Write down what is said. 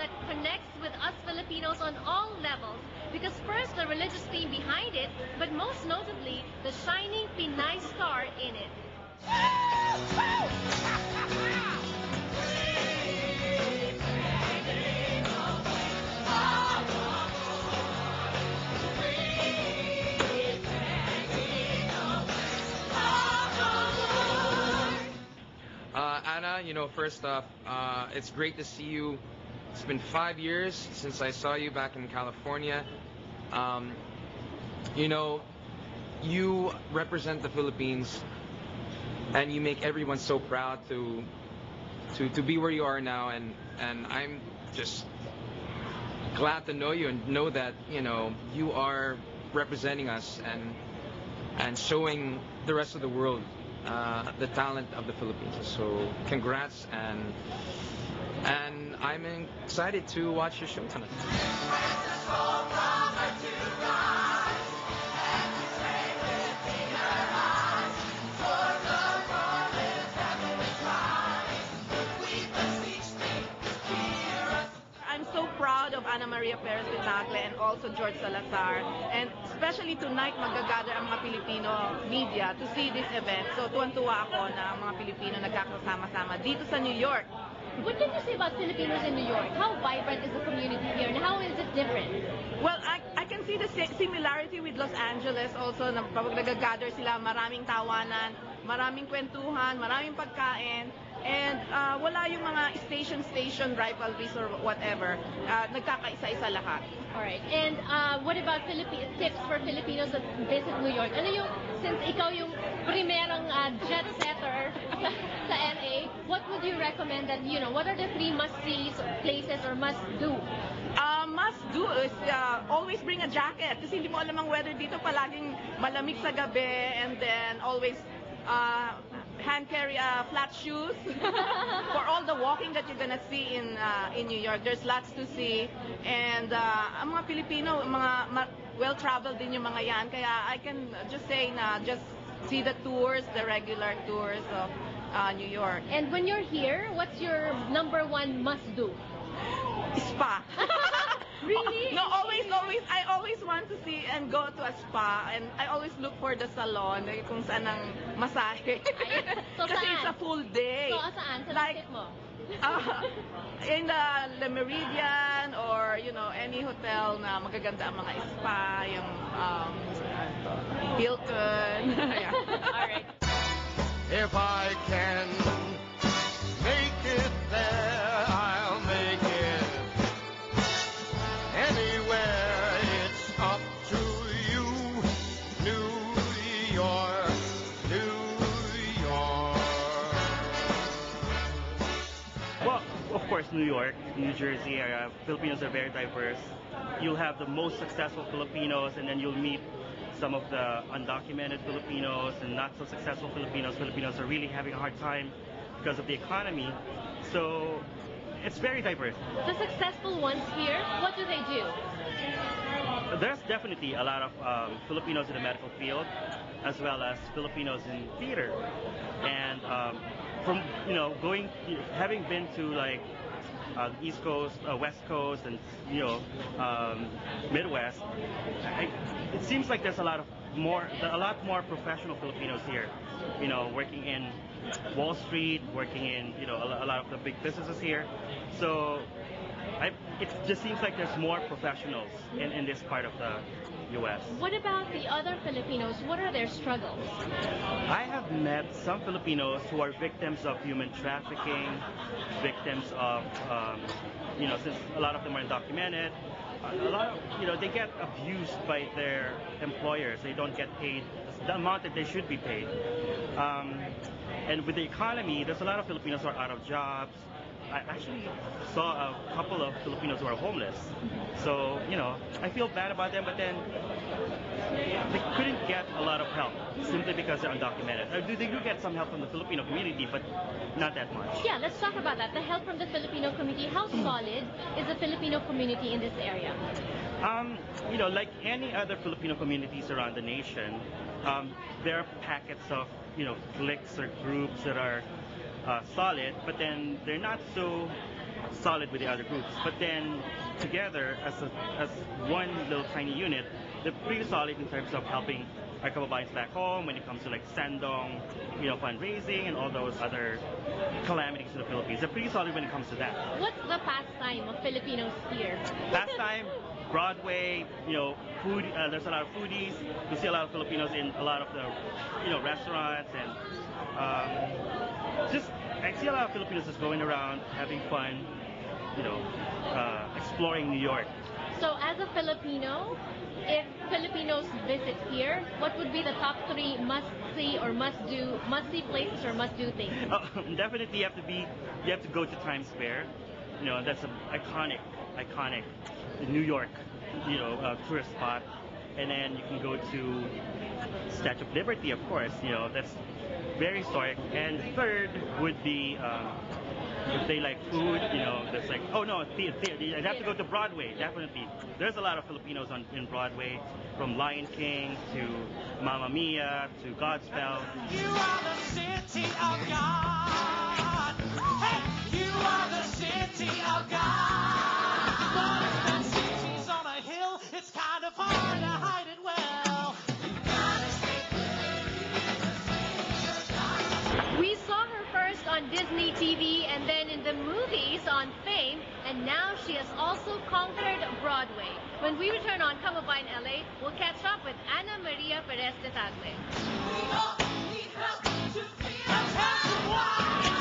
that connects with us Filipinos on all levels. Because first, the religious theme behind it, but most notably, the shining Pinay star in it. Anna, first off, it's great to see you. It's been 5 years since I saw you back in California. You represent the Philippines, and you make everyone so proud to be where you are now, and I'm just glad to know you and know that you are representing us and showing the rest of the world the talent of the Philippines. So congrats, and I'm excited to watch your show tonight. I'm so proud of Ana Maria Perez de Tagle and also George Salazar, and especially tonight magagather ang mga Filipino media to see this event. So tuwan-tuwa ako na ang mga Pilipino nagkakasama-sama dito sa New York. What can you say about Filipinos in New York? How vibrant is the community here, and how is it different? Well, I can see the similarity with Los Angeles also, na pag nagagather sila, maraming tawanan, maraming kwentuhan, maraming pagkain, and wala yung mga station rivalries or whatever. Nagkakaisa-isa lahat. Alright, and what about tips for Filipinos that visit New York? Ano yung, since ikaw yung primerong jet setter sa LA, what would you recommend that, what are the 3 must-see places or must-do? Must-do is always bring a jacket kasi hindi mo alam ang weather dito, palaging malamig sa gabi, and then always hand carry flat shoes for all the walking that you're gonna see in New York. There's lots to see, and ang mga Pilipino, mga well-traveled din yung mga yan, kaya I can just say na just see the tours, the regular tours of New York. And when you're here, what's your number 1 must-do? Spa. Really? No, always. I always want to see and go to a spa, and I always look for the salon kung saan ang masahe. So kasi saan? it's a full day. So saan? Sa like tip mo? In the Le Meridian, or any hotel na magaganda ang mga spa, yung Hilton. Yeah. All right. If I can make it there, I'll make it anywhere. It's up to you, New York, New York. Well, of course, New York, New Jersey area, Filipinos are very diverse. You'll have the most successful Filipinos, and then you'll meet some of the undocumented Filipinos and not so successful Filipinos. Filipinos are really having a hard time because of the economy. So it's very diverse. The successful ones here, what do they do? There's definitely a lot of Filipinos in the medical field, as well as Filipinos in theater. And from having been to like East Coast, West Coast, and Midwest, it seems like there's a lot more professional Filipinos here. Working in Wall Street, working in a lot of the big businesses here. So it just seems like there's more professionals in this part of the U.S. What about the other Filipinos? What are their struggles? I have met some Filipinos who are victims of human trafficking, victims of, since a lot of them are undocumented, a lot of, they get abused by their employers. They don't get paid the amount that they should be paid. And with the economy, there's a lot of Filipinos who are out of jobs. I actually saw a couple of Filipinos who are homeless. So, I feel bad about them, but then they couldn't get a lot of help simply because they're undocumented. They do get some help from the Filipino community, but not that much. Yeah, let's talk about that. The help from the Filipino community. How solid is the Filipino community in this area? Like any other Filipino communities around the nation, there are packets of, cliques or groups that are solid, but then they're not so solid with the other groups. But then together as one little tiny unit, they're pretty solid in terms of helping our Kababayans back home when it comes to like Sandong, fundraising and all those other calamities in the Philippines. They're pretty solid when it comes to that. What's the pastime of Filipinos here? Last time, Broadway, food. There's a lot of foodies. You see a lot of Filipinos in a lot of the, restaurants and I see a lot of Filipinos just going around having fun, exploring New York. So as a Filipino, if Filipinos visit here, what would be the top 3 must-see or must-see places or must-do things? Definitely you have to go to Times Square. That's an iconic New York, tourist spot. And then you can go to Statue of Liberty, of course. That's very historic. And third would be if they like food, that's like, theater. I'd have to go to Broadway, definitely. There's a lot of Filipinos in Broadway, from Lion King to Mamma Mia to Godspell. You are the city of God. Hey, you are the city of God. But if that city's on a hill, it's kind of hard to hide it well. We saw her first on Disney TV and then in the movies on Fame, and now she has also conquered Broadway. When we return on Kababayan LA, we'll catch up with Ana Maria Perez de Tagle. We all need help to feel. That's why.